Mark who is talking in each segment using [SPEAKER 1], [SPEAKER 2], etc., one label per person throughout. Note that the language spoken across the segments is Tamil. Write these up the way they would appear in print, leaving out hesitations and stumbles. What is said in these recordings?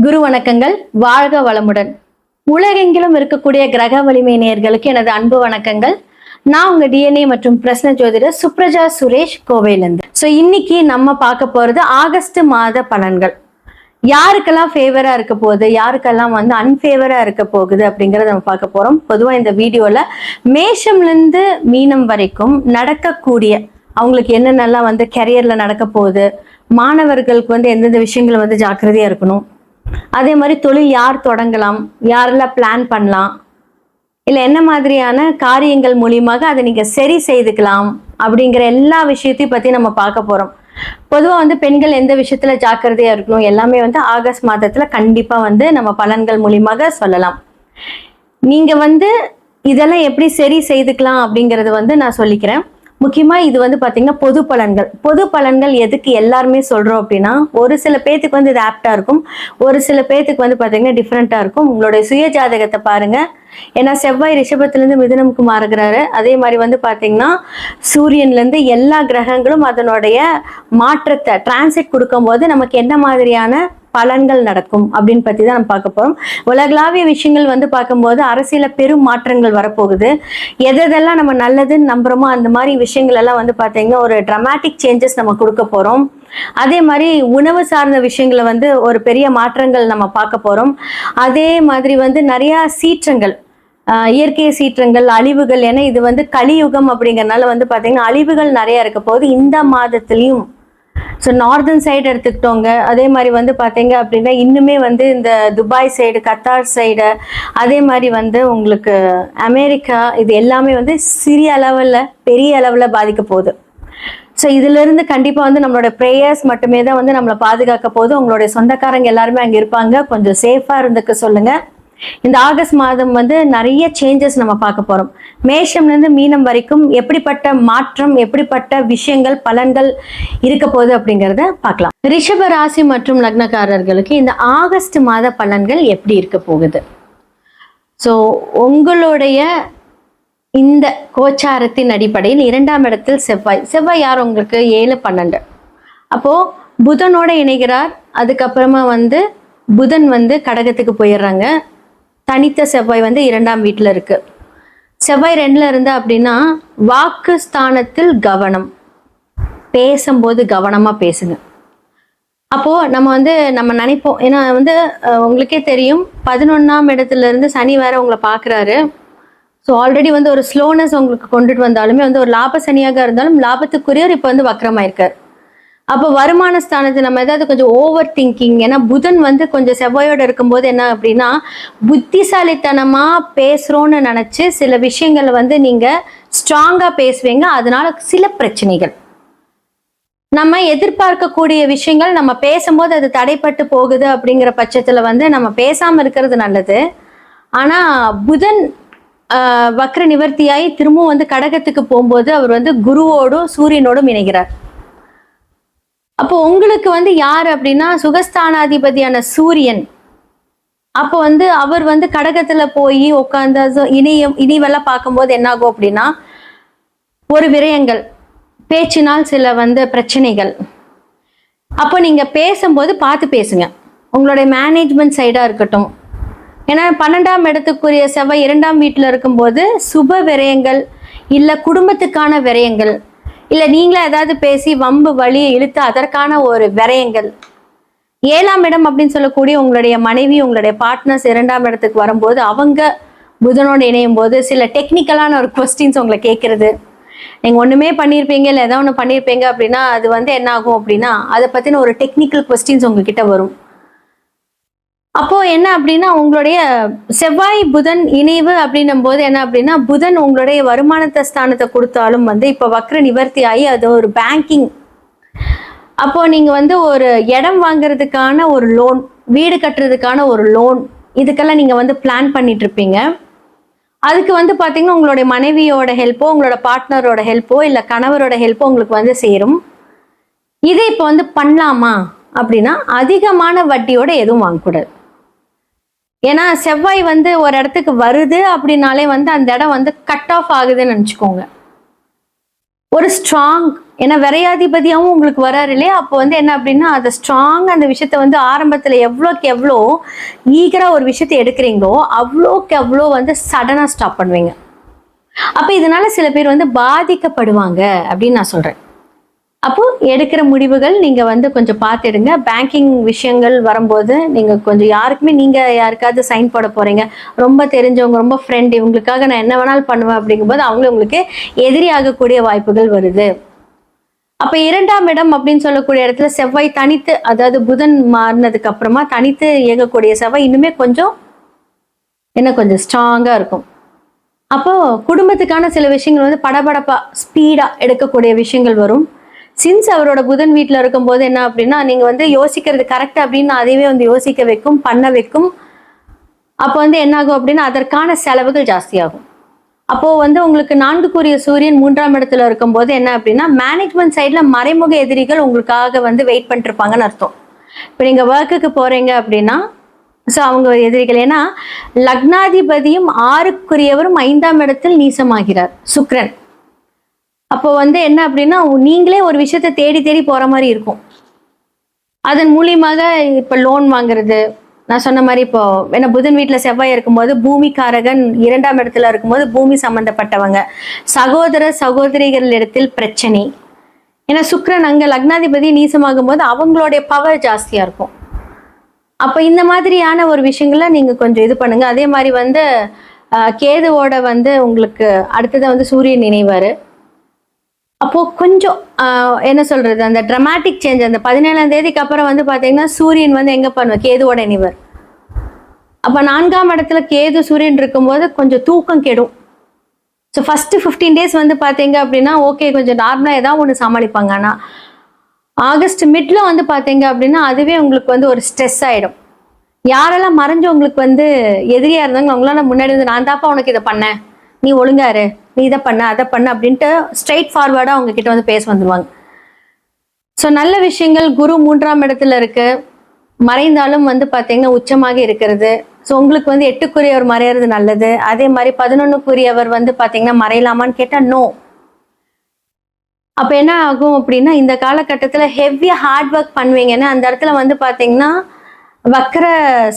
[SPEAKER 1] குரு வணக்கங்கள். வாழ்க வளமுடன். உலகெங்கிலும் இருக்கக்கூடிய கிரக வலிமை நேயர்களுக்கு எனது அன்பு வணக்கங்கள். நான் உங்க டிஎன்ஏ மற்றும் பிரஸ்ன ஜோதிடர் சுப்ரஜா சுரேஷ் கோவையிலிருந்து. இன்னைக்கு நம்ம பார்க்க போறது ஆகஸ்ட் மாத பலன்கள். யாருக்கெல்லாம் ஃபேவரா இருக்க போகுது, யாருக்கெல்லாம் அன்ஃபேவரா இருக்க போகுது அப்படிங்கறத நம்ம பார்க்க போறோம். பொதுவா இந்த வீடியோல மேஷம்ல இருந்து மீனம் வரைக்கும் நடக்கக்கூடிய அவங்களுக்கு என்னென்னலாம் கெரியர்ல நடக்க போகுது, மாணவர்களுக்கு எந்தெந்த விஷயங்கள் ஜாக்கிரதையா இருக்கணும், அதே மாதிரி தொழில் யார் தொடங்கலாம், யாரெல்லாம் பிளான் பண்ணலாம், இல்ல என்ன மாதிரியான காரியங்கள் மூலியமாக அதை நீங்க சரி செய்துக்கலாம் அப்படிங்கிற எல்லா விஷயத்தையும் பத்தி நம்ம பார்க்க போறோம். பொதுவா பெண்கள் எந்த விஷயத்துல ஜாக்கிரதையா இருக்கணும் எல்லாமே ஆகஸ்ட் மாதத்துல கண்டிப்பா நம்ம பலன்கள் மூலியமாக சொல்லலாம். நீங்க இதெல்லாம் எப்படி சரி செய்துக்கலாம் அப்படிங்கறது நான் சொல்லிக்கிறேன். முக்கியமா இது பாத்தீங்கன்னா பொது பலன்கள். பொது பலன்கள் எதுக்கு எல்லாருமே சொல்றோம் அப்படின்னா, ஒரு சில பேத்துக்கு இது ஆப்டா இருக்கும், ஒரு சில பேத்துக்கு பாத்தீங்கன்னா டிஃப்ரெண்டா இருக்கும். உங்களுடைய சுய ஜாதகத்தை பாருங்க. ஏன்னா செவ்வாய் ரிஷபத்திலிருந்து மிதுனமுக்கு மாறுகிறாரு. அதே மாதிரி பாத்தீங்கன்னா சூரியன்ல இருந்து எல்லா கிரகங்களும் அதனுடைய மாற்றத்தை டிரான்சிட் கொடுக்கும் போது நமக்கு என்ன மாதிரியான பலன்கள் நடக்கும் அப்படின்னு பத்தி தான் நம்ம பார்க்க போறோம். உலகளாவிய விஷயங்கள் பார்க்கும்போது அரசியல பெரும் மாற்றங்கள் வரப்போகுது. எதெல்லாம் நம்ம நல்லதுன்னு நம்புறோமோ அந்த மாதிரி விஷயங்கள் எல்லாம் பாத்தீங்கன்னா ஒரு டிராமாட்டிக் சேஞ்சஸ் நம்ம கொடுக்க போறோம். அதே மாதிரி உணவு சார்ந்த விஷயங்களை ஒரு பெரிய மாற்றங்கள் நம்ம பார்க்க போறோம். அதே மாதிரி நிறைய சீற்றங்கள், இயற்கை சீற்றங்கள், அழிவுகள், ஏன்னா இது கலியுகம் அப்படிங்கறதுனால பாத்தீங்கன்னா அழிவுகள் நிறைய இருக்க போகுது இந்த மாதத்திலையும். Northern side எடுத்துக்கிட்டோங்க. அதே மாதிரி பாத்தீங்க அப்படின்னா இன்னுமே இந்த துபாய் சைடு, கத்தார் சைடு, அதே மாதிரி உங்களுக்கு அமெரிக்கா, இது எல்லாமே சிறிய அளவுல பெரிய அளவுல பாதிக்க போகுது. இதுல இருந்து கண்டிப்பா நம்மளோட பிரேயர்ஸ் மட்டுமே தான் நம்மளை பாதுகாக்க போகுது. உங்களுடைய சொந்தக்காரங்க எல்லாருமே அங்க இருப்பாங்க, கொஞ்சம் சேஃபா இருந்துக்க சொல்லுங்க. இந்த ஆகஸ்ட் மாதம் நிறைய சேஞ்சஸ் நம்ம பார்க்க போறோம். மேஷம்ல இருந்து மீனம் வரைக்கும் எப்படிப்பட்ட மாற்றம், எப்படிப்பட்ட விஷயங்கள், பலன்கள் இருக்க போகுது அப்படிங்கறத பார்க்கலாம். ரிஷப ராசி மற்றும் லக்னக்காரர்களுக்கு இந்த ஆகஸ்ட் மாத பலன்கள் எப்படி இருக்க போகுது? உங்களுடைய இந்த கோச்சாரத்தின் அடிப்படையில் 2ஆம் இடத்தில் செவ்வாய் யார் உங்களுக்கு 7-12. அப்போ புதனோட இணைகிறார். அதுக்கப்புறமா புதன் கடகத்துக்கு போயிடுறாங்க. தனித்த செவ்வாய் 2ஆம் வீட்டுல இருக்கு. செவ்வாய் 2ல இருந்தா அப்படின்னா வாக்கு ஸ்தானத்தில் கவனம், பேசும்போது கவனமா பேசுங்க. அப்போ நம்ம நினைப்போம், ஏன்னா உங்களுக்கே தெரியும் 11ஆம் இடத்துல இருந்து சனி வேற உங்களை பாக்குறாரு. ஆல்ரெடி ஒரு ஸ்லோனஸ் உங்களுக்கு கொண்டுட்டு வந்தாலுமே ஒரு லாப சனியாக இருந்தாலும் லாபத்துக்குரியவர் இப்ப வக்ரமாயிருக்காரு. அப்போ வருமான ஸ்தானத்தை நம்ம ஏதாவது கொஞ்சம் ஓவர் திங்கிங், ஏன்னா புதன் கொஞ்சம் செவ்வாயோட இருக்கும்போது என்ன அப்படின்னா புத்திசாலித்தனமா பேசுறோம்னு நினைச்சு சில விஷயங்களை நீங்க ஸ்ட்ராங்கா பேசுவீங்க. அதனால சில பிரச்சனைகள், நம்ம எதிர்பார்க்கக்கூடிய விஷயங்கள் நம்ம பேசும்போது அது தடைப்பட்டு போகுது. அப்படிங்கிற பட்சத்துல நம்ம பேசாம இருக்கிறது நல்லது. ஆனா புதன் வக்ர நிவர்த்தியாகி திரும்பவும் கடகத்துக்கு போகும்போது அவர் குருவோடும் சூரியனோடும் இணைகிறார். அப்போ உங்களுக்கு யார் அப்படின்னா சுகஸ்தானாதிபதியான சூரியன். அப்போ அவர் கடகத்துல போய் உட்கார்ந்து இனிவெல்லாம் பார்க்கும்போது என்ன ஆகும் அப்படின்னா ஒரு விரயங்கள், பேச்சினால் சில பிரச்சனைகள். அப்போ நீங்க பேசும்போது பார்த்து பேசுங்க. உங்களுடைய மேனேஜ்மெண்ட் சைடா இருக்கட்டும். ஏன்னா 12ஆம் இடத்துக்குரிய செவ்வாய் 2ஆம் வீட்டுல இருக்கும்போது சுப விரயங்கள், இல்ல குடும்பத்துக்கான விரயங்கள், இல்ல நீங்களா ஏதாவது பேசி வம்பு வழியை இழுத்து அதற்கான ஒரு விரயங்கள். 7ஆம் இடம் அப்படின்னு சொல்லக்கூடிய உங்களுடைய மனைவி, உங்களுடைய பார்ட்னர்ஸ் 2ஆம் இடத்துக்கு வரும்போது அவங்க புதனோடு இணையும் போது சில டெக்னிக்கலான ஒரு கொஸ்டின்ஸ் உங்களை கேட்கறது. நீங்க ஒண்ணுமே பண்ணியிருப்பீங்க, இல்லை ஏதாவது ஒண்ணு பண்ணியிருப்பீங்க அப்படின்னா அது என்ன ஆகும் அப்படின்னா அதை பத்தின ஒரு டெக்னிக்கல் கொஸ்டின்ஸ் உங்ககிட்ட வரும். அப்போ என்ன அப்படின்னா உங்களுடைய செவ்வாய் புதன் இணைவு அப்படின்னும் போது என்ன அப்படின்னா புதன் உங்களுடைய வருமானத்தை ஸ்தானத்தை கொடுத்தாலும் இப்ப வக்ர நிவர்த்தி ஆகி அது ஒரு பேங்கிங். அப்போ நீங்க ஒரு இடம் வாங்குறதுக்கான ஒரு லோன், வீடு கட்டுறதுக்கான ஒரு லோன், இதுக்கெல்லாம் நீங்க பிளான் பண்ணிட்டு இருப்பீங்க. அதுக்கு பாத்தீங்கன்னா உங்களுடைய மனைவியோட ஹெல்ப்போ, உங்களோட பார்ட்னரோட ஹெல்ப்போ, இல்ல கணவரோட ஹெல்ப்போ உங்களுக்கு சேரும். இதை இப்போ பண்ணலாமா அப்படின்னா அதிகமான வட்டியோட எதுவும் வாங்கக்கூடாது. ஏன்னா செவ்வாய் ஒரு இடத்துக்கு வருது அப்படின்னாலே அந்த இடம் கட் ஆஃப் ஆகுதுன்னு நினைச்சுக்கோங்க. ஒரு ஸ்ட்ராங், ஏன்னா விரையாதிபதியாகவும் உங்களுக்கு வராரு இல்லையா, அப்போ வந்து என்ன அப்படின்னா அதை ஸ்ட்ராங் அந்த விஷயத்த வந்து ஆரம்பத்தில் எவ்வளோக்கு எவ்வளோ ஈகரா ஒரு விஷயத்தை எடுக்கிறீங்களோ அவ்வளோக்கு எவ்வளோ வந்து சடனாக ஸ்டாப் பண்ணுவீங்க. அப்போ இதனால சில பேர் வந்து பாதிக்கப்படுவாங்க அப்படின்னு நான் சொல்றேன். அப்போ எடுக்கிற முடிவுகள் நீங்க வந்து கொஞ்சம் பார்த்துடுங்க. பேங்கிங் விஷயங்கள் வரும்போது நீங்க கொஞ்சம் யாருக்குமே, நீங்க யாருக்காவது சைன் போட போறீங்க, ரொம்ப தெரிஞ்சவங்க, ரொம்ப ஃப்ரெண்ட், இவங்களுக்காக நான் என்ன வேணாலும் பண்ணுவேன் அப்படிங்கும்போது அவங்களே உங்களுக்கு எதிரி ஆகக்கூடிய வாய்ப்புகள் வருது. அப்ப 2ஆம் இடம் அப்படின்னு சொல்லக்கூடிய இடத்துல செவ்வாய் தனித்து, அதாவது புதன் மாறினதுக்கு அப்புறமா தனித்து இயங்கக்கூடிய செவ்வாய் இன்னுமே கொஞ்சம் கொஞ்சம் ஸ்ட்ராங்கா இருக்கும். அப்போ குடும்பத்துக்கான சில விஷயங்கள் வந்து படபடப்பா ஸ்பீடா எடுக்கக்கூடிய விஷயங்கள் வரும். சின்ஸ் அவரோட புதன் வீட்டில் இருக்கும்போது என்ன அப்படின்னா, நீங்க வந்து யோசிக்கிறது கரெக்ட் அப்படின்னு அதையவே வந்து யோசிக்க வைக்கும், பண்ண வைக்கும். அப்போ வந்து என்ன ஆகும் அப்படின்னா அதற்கான செலவுகள் ஜாஸ்தியாகும். அப்போ வந்து உங்களுக்கு 4க்குரிய சூரியன் 3ஆம் இடத்துல இருக்கும்போது என்ன அப்படின்னா, மேனேஜ்மெண்ட் சைட்ல மறைமுக எதிரிகள் உங்களுக்காக வந்து வெயிட் பண்ணிட்டு இருப்பாங்கன்னு அர்த்தம். இப்போ நீங்க ஒர்க்குக்கு போறீங்க அப்படின்னா, ஸோ அவங்க எதிரிகள். ஏன்னா லக்னாதிபதியும் 6க்குரியவரும் 5ஆம் இடத்தில் நீசமாகிறார் சுக்கிரன். அப்போ வந்து என்ன அப்படின்னா நீங்களே ஒரு விஷயத்த தேடி தேடி போற மாதிரி இருக்கும். அதன் மூலியமாக இப்ப லோன் வாங்குறது, நான் சொன்ன மாதிரி இப்போ ஏன்னா புதன் வீட்டுல செவ்வாய் இருக்கும்போது பூமிக்காரகன் 2ஆம் இடத்துல இருக்கும்போது பூமி சம்பந்தப்பட்டவங்க, சகோதர சகோதரிகள் இடத்தில் பிரச்சனை. ஏன்னா சுக்கிரன் அங்க லக்னாதிபதி நீசமாகும் போது அவங்களுடைய பவர் ஜாஸ்தியா இருக்கும். அப்ப இந்த மாதிரியான ஒரு விஷயங்கள நீங்க கொஞ்சம் இது பண்ணுங்க. அதே மாதிரி வந்து கேதுவோட வந்து உங்களுக்கு அடுத்தது வந்து சூரியன் இணைவாரு. அப்போ கொஞ்சம் என்ன சொல்றது, அந்த டிராமாட்டிக் சேஞ்ச் அந்த 17ஆம் தேதிக்கு அப்புறம் வந்து பாத்தீங்கன்னா சூரியன் வந்து எங்க பண்ணுவார், கேதுவோட இணைவர். அப்ப 4ஆம் இடத்துல கேது சூரியன் இருக்கும்போது கொஞ்சம் தூக்கம் கெடும். ஸோ ஃபர்ஸ்ட் 15 டேஸ் வந்து பாத்தீங்க அப்படின்னா ஓகே, கொஞ்சம் நார்மலா ஏதாவது ஒன்று சமாளிப்பாங்க. ஆனா ஆகஸ்ட் மிட்ல வந்து பாத்தீங்க அப்படின்னா அதுவே உங்களுக்கு வந்து ஒரு ஸ்ட்ரெஸ் ஆயிடும். யாரெல்லாம் மறைஞ்சு உங்களுக்கு வந்து எதிரியா இருந்தாங்க அவங்களால முன்னாடி வந்து நான் தாப்பா உனக்கு இதை பண்ணேன், நீ ஒழுங்காரு, நீ இதை பண்ண அதை பண்ண அப்படின்ட்டு ஸ்ட்ரைட் ஃபார்வர்டா அவங்க கிட்ட வந்து பேச வந்துருவாங்க. ஸோ நல்ல விஷயங்கள் குரு 3ஆம் இடத்துல இருக்கு, மறைந்தாலும் வந்து பாத்தீங்கன்னா உச்சமாக இருக்கிறது. ஸோ உங்களுக்கு வந்து 8க்குரியவர் மறையிறது நல்லது. அதே மாதிரி 11க்குரியவர் வந்து பாத்தீங்கன்னா மறையலாமான்னு கேட்டா நோ. அப்ப என்ன ஆகும் அப்படின்னா இந்த காலகட்டத்துல ஹெவியா ஹார்ட் ஒர்க் பண்ணுவீங்கன்னா அந்த இடத்துல வந்து பாத்தீங்கன்னா வக்கர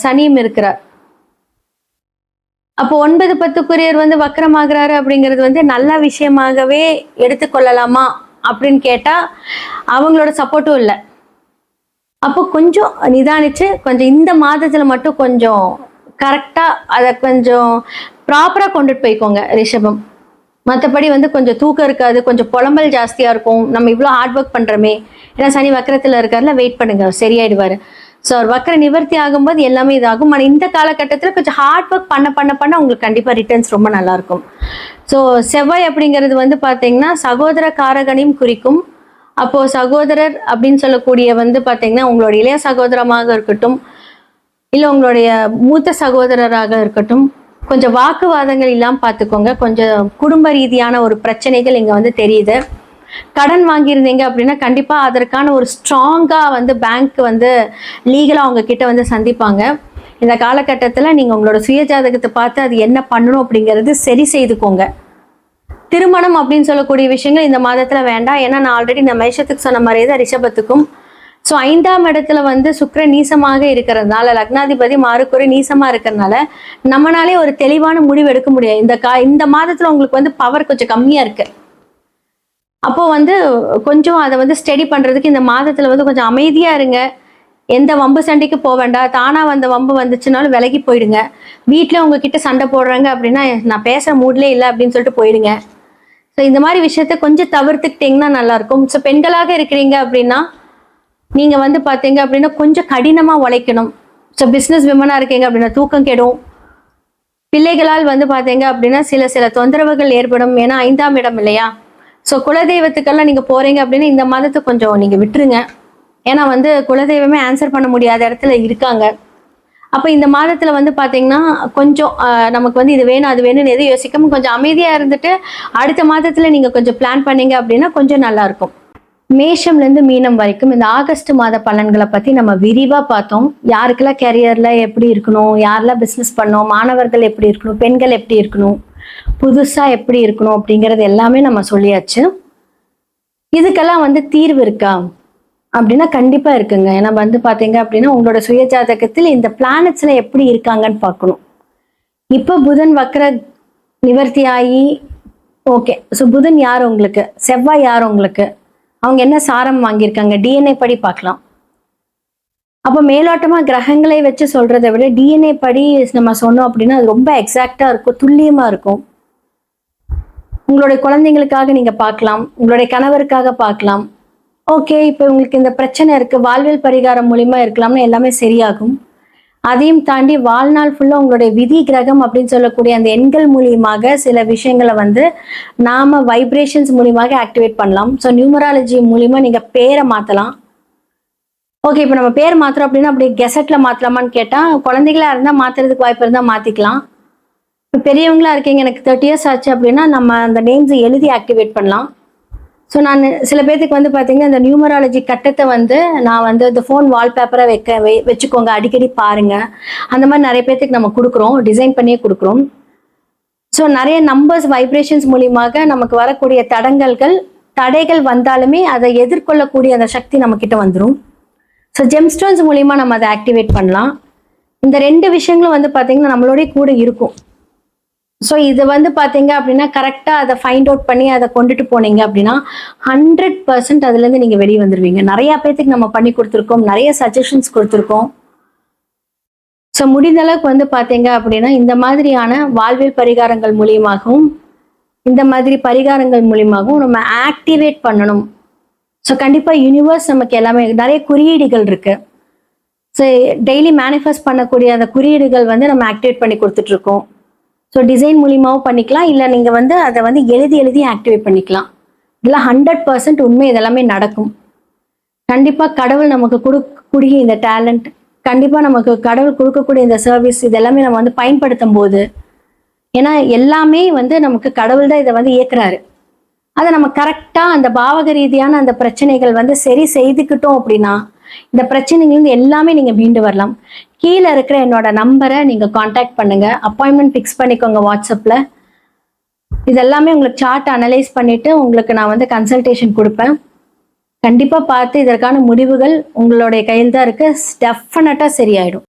[SPEAKER 1] சனியும் இருக்கிறார். அப்போ 9, 10க்குரியவர் வந்து வக்கரமாகிறாரு அப்படிங்கிறது வந்து நல்ல விஷயமாகவே எடுத்துக்கொள்ளலாமா அப்படின்னு கேட்டா அவங்களோட சப்போர்ட்டும் இல்லை. அப்போ கொஞ்சம் நிதானிச்சு கொஞ்சம் இந்த மாதத்துல மட்டும் கொஞ்சம் கரெக்டா அதை கொஞ்சம் ப்ராப்பரா கொண்டுட்டு போய்க்கோங்க ரிஷபம். மற்றபடி வந்து கொஞ்சம் தூக்கம் இருக்காது, கொஞ்சம் புலம்பல் ஜாஸ்தியா இருக்கும். நம்ம இவ்வளோ ஹார்ட் ஒர்க் பண்றோமே, ஏன்னா சனி வக்கரத்துல இருக்காருல, வெயிட் பண்ணுங்க சரியாயிடுவாரு. ஸோ அவர் வக்கர நிவர்த்தி ஆகும்போது எல்லாமே இதாகும். ஆனால் இந்த காலகட்டத்தில் கொஞ்சம் ஹார்ட் ஒர்க் பண்ண பண்ண பண்ண உங்களுக்கு கண்டிப்பாக ரிட்டர்ன்ஸ் ரொம்ப நல்லா இருக்கும். ஸோ செவ்வாய் அப்படிங்கிறது வந்து பார்த்தீங்கன்னா சகோதர காரகனையும் குறிக்கும். அப்போ சகோதரர் அப்படின்னு சொல்லக்கூடிய வந்து பார்த்தீங்கன்னா உங்களோட இளைய சகோதரமாக இருக்கட்டும், இல்லை உங்களுடைய மூத்த சகோதரராக இருக்கட்டும், கொஞ்சம் வாக்குவாதங்கள் இல்லாமல் பார்த்துக்கோங்க. கொஞ்சம் குடும்ப ரீதியான ஒரு பிரச்சனைகள் இங்கே வந்து தெரியுது. கடன் வாங்கியிருந்தீங்க அப்படின்னா கண்டிப்பா அதற்கான ஒரு ஸ்ட்ராங்கா வந்து பேங்க் வந்து லீகலா அவங்க கிட்ட வந்து சந்திப்பாங்க. இந்த காலகட்டத்தில் நீங்க உங்களோட சுய ஜாதகத்தை பார்த்து அது என்ன பண்ணணும் அப்படிங்கிறது சரி செய்துக்கோங்க. திருமணம் அப்படின்னு சொல்லக்கூடிய விஷயங்கள் இந்த மாதத்துல வேண்டாம். ஏன்னா நான் ஆல்ரெடி இந்த மேஷத்துக்கு சொன்ன மாதிரியே தான் ரிஷபத்துக்கும். ஸோ 5ஆம் இடத்துல வந்து சுக்கிரன் நீசமாக இருக்கிறதுனால, லக்னாதிபதி 6க்குரிய நீசமா இருக்கிறதுனால நம்மளாலே ஒரு தெளிவான முடிவு எடுக்க முடியாது. இந்த மாதத்துல உங்களுக்கு வந்து பவர் கொஞ்சம் கம்மியா இருக்கு. அப்போ வந்து கொஞ்சம் அதை வந்து ஸ்டடி பண்றதுக்கு இந்த மாதத்துல வந்து கொஞ்சம் அமைதியா இருங்க. எந்த வம்பு சண்டைக்கு போக வேண்டாம். தானா வந்த வம்பு வந்துச்சுனாலும் விலகி போயிடுங்க. வீட்டுல உங்ககிட்ட சண்டை போடுறாங்க அப்படின்னா நான் பேசுற மூட்லேயே இல்லை அப்படின்னு சொல்லிட்டு போயிடுங்க. ஸோ இந்த மாதிரி விஷயத்த கொஞ்சம் தவிர்த்துக்கிட்டீங்கன்னா நல்லா இருக்கும். ஸோ பெண்களாக இருக்கிறீங்க அப்படின்னா நீங்க வந்து பாத்தீங்க அப்படின்னா கொஞ்சம் கடினமா உழைக்கணும். ஸோ பிசினஸ் விமனா இருக்கீங்க அப்படின்னா தூக்கம் கெடும். பிள்ளைகளால் வந்து பாத்தீங்க அப்படின்னா சில தொந்தரவுகள் ஏற்படும். ஏன்னா 5ஆம் இடம் இல்லையா. ஸோ குலதெய்வத்துக்கெல்லாம் நீங்க போறீங்க அப்படின்னா இந்த மாதத்தை கொஞ்சம் நீங்க விட்டுருங்க. ஏன்னா வந்து குலதெய்வமே ஆன்சர் பண்ண முடியாத இடத்துல இருக்காங்க. அப்ப இந்த மாதத்துல வந்து பாத்தீங்கன்னா கொஞ்சம் நமக்கு வந்து இது வேணும் அது வேணும்னு எதுவும் யோசிக்காம கொஞ்சம் அமைதியா இருந்துட்டு அடுத்த மாதத்துல நீங்க கொஞ்சம் பிளான் பண்ணீங்க அப்படின்னா கொஞ்சம் நல்லா இருக்கும். மேஷம்ல இருந்து மீனம் வரைக்கும் இந்த ஆகஸ்ட் மாத பலன்களை பத்தி நம்ம விரிவா பார்த்தோம். யாருக்கெல்லாம் கெரியர்ல எப்படி இருக்கணும், யாரெல்லாம் பிசினஸ் பண்ணணும், மாணவர்கள் எப்படி இருக்கணும், பெண்கள் எப்படி இருக்கணும், புதுசா எப்படி இருக்கணும் அப்படிங்கறது எல்லாமே நம்ம சொல்லியாச்சு. இதுக்கெல்லாம் வந்து தீர்வு இருக்கா அப்படின்னா கண்டிப்பா இருக்குங்க. ஏன்னா வந்து பாத்தீங்க அப்படின்னா உங்களோட சுய ஜாதகத்தில் இந்த பிளானட்ஸ்ல எப்படி இருக்காங்கன்னு பார்க்கணும். இப்போ புதன் வக்ர நிவர்த்தி ஆகி ஓகே. ஸோ புதன் யார் உங்களுக்கு? செவ்வாய் யார் உங்களுக்கு? அவங்க என்ன சாரம் வாங்கியிருக்காங்க? டிஎன்ஏ படி பார்க்கலாம். அப்போ மேலோட்டமா கிரகங்களை வச்சு சொல்றதை விட டிஎன்ஏ படி நம்ம சொன்னோம் அப்படின்னா அது ரொம்ப எக்ஸாக்டா இருக்கும், துல்லியமா இருக்கும். உங்களுடைய குழந்தைங்களுக்காக நீங்க பார்க்கலாம், உங்களுடைய கணவருக்காக பார்க்கலாம். ஓகே, இப்போ உங்களுக்கு இந்த பிரச்சனை இருக்கு, வாழ்வியல் பரிகாரம் மூலியமா இருக்கலாம்னு எல்லாமே சரியாகும். அதையும் தாண்டி வாழ்நாள் ஃபுல்லா உங்களுடைய விதி கிரகம் அப்படின்னு சொல்லக்கூடிய அந்த எண்கள் மூலியமாக சில விஷயங்களை வந்து நாம வைப்ரேஷன்ஸ் மூலியமாக ஆக்டிவேட் பண்ணலாம். ஸோ நியூமராலஜி மூலியமா நீங்க பேரை மாத்தலாம். ஓகே, இப்போ நம்ம பேர் மாத்துறோம் அப்படின்னா அப்படியே கெசட்ல மாத்தலாமான்னு கேட்டா குழந்தைகளா இருந்தா மாத்துறதுக்கு வாய்ப்பு இருந்தா மாத்திக்கலாம். இப்போ பெரியவங்களா இருக்கீங்க, எனக்கு 30 இயர்ஸ் ஆச்சு அப்படின்னா நம்ம அந்த நேம்ஸ் எழுதி ஆக்டிவேட் பண்ணலாம். ஸோ நான் சில பேர்த்துக்கு வந்து பார்த்தீங்கன்னா இந்த நியூமராலஜி கட்டத்தை வந்து நான் வந்து இந்த ஃபோன் வால்பேப்பராக வச்சுக்கோங்க, அடிக்கடி பாருங்க. அந்த மாதிரி நிறைய பேர்த்துக்கு நம்ம கொடுக்குறோம், டிசைன் பண்ணியே கொடுக்குறோம். ஸோ நிறைய நம்பர்ஸ் வைப்ரேஷன்ஸ் மூலியமாக நமக்கு வரக்கூடிய தடைகள் வந்தாலுமே அதை எதிர்கொள்ளக்கூடிய அந்த சக்தி நம்ம கிட்ட வந்துடும். ஸோ ஜெம்ஸ்டோன்ஸ் மூலியமா நம்ம அதை ஆக்டிவேட் பண்ணலாம். இந்த 2 விஷயங்களும் வந்து பார்த்தீங்கன்னா நம்மளோடய கூட இருக்கும். ஸோ இது வந்து பார்த்தீங்க அப்படின்னா கரெக்டாக அதை ஃபைண்ட் அவுட் பண்ணி அதை கொண்டுட்டு போனீங்க அப்படின்னா 100% அதுலேருந்து நீங்கள் வெளியே வந்துடுவீங்க. நிறையா பேர்த்துக்கு நம்ம பண்ணி கொடுத்துருக்கோம், நிறைய சஜஷன்ஸ் கொடுத்துருக்கோம். ஸோ முடிந்த அளவுக்கு வந்து பார்த்தீங்க அப்படின்னா இந்த மாதிரியான வாழ்வியல் பரிகாரங்கள் மூலியமாகவும் இந்த மாதிரி பரிகாரங்கள் மூலியமாகவும் நம்ம ஆக்டிவேட் பண்ணணும். ஸோ கண்டிப்பாக யூனிவர்ஸ் நமக்கு எல்லாமே நிறைய குறியீடுகள் இருக்கு. ஸோ டெய்லி மேனிஃபெஸ்ட் பண்ணக்கூடிய அந்த குறியீடுகள் வந்து நம்ம ஆக்டிவேட் பண்ணி கொடுத்துட்ருக்கோம். ஸோ டிசைன் மூலியமாகவும் பண்ணிக்கலாம், இல்லை நீங்கள் வந்து அதை வந்து எழுதி ஆக்டிவேட் பண்ணிக்கலாம். இதெல்லாம் 100% உண்மை, இதெல்லாமே நடக்கும். கண்டிப்பாக கடவுள் நமக்கு கொடுக்கக்கூடிய இந்த டேலண்ட், கண்டிப்பாக நமக்கு கடவுள் கொடுக்கக்கூடிய இந்த சர்வீஸ், இதெல்லாமே நம்ம வந்து பயன்படுத்தும் போது, ஏன்னா எல்லாமே வந்து நமக்கு கடவுள் தான் இதை வந்து இயக்குறாரு. அதை நம்ம கரெக்டாக அந்த பாவக ரீதியான அந்த பிரச்சனைகள் வந்து சரி செய்துக்கிட்டோம் அப்படின்னா இந்த பிரச்சனைகள் எல்லாமே நீங்க மீண்டு வரலாம். கீழே இருக்கிற என்னோட நம்பரை நீங்க காண்டாக்ட் பண்ணுங்க, அப்பாயின்மெண்ட் ஃபிக்ஸ் பண்ணிக்கோங்க வாட்ஸ்அப்ல. இதெல்லாமே உங்களுக்கு சார்ட் அனலைஸ் பண்ணிட்டு உங்களுக்கு நான் வந்து கன்சல்டேஷன் கொடுப்பேன். கண்டிப்பா பார்த்து இதற்கான முடிவுகள் உங்களுடைய கையில் தான் இருக்கு. டெஃபினட்டா சரியாயிடும்.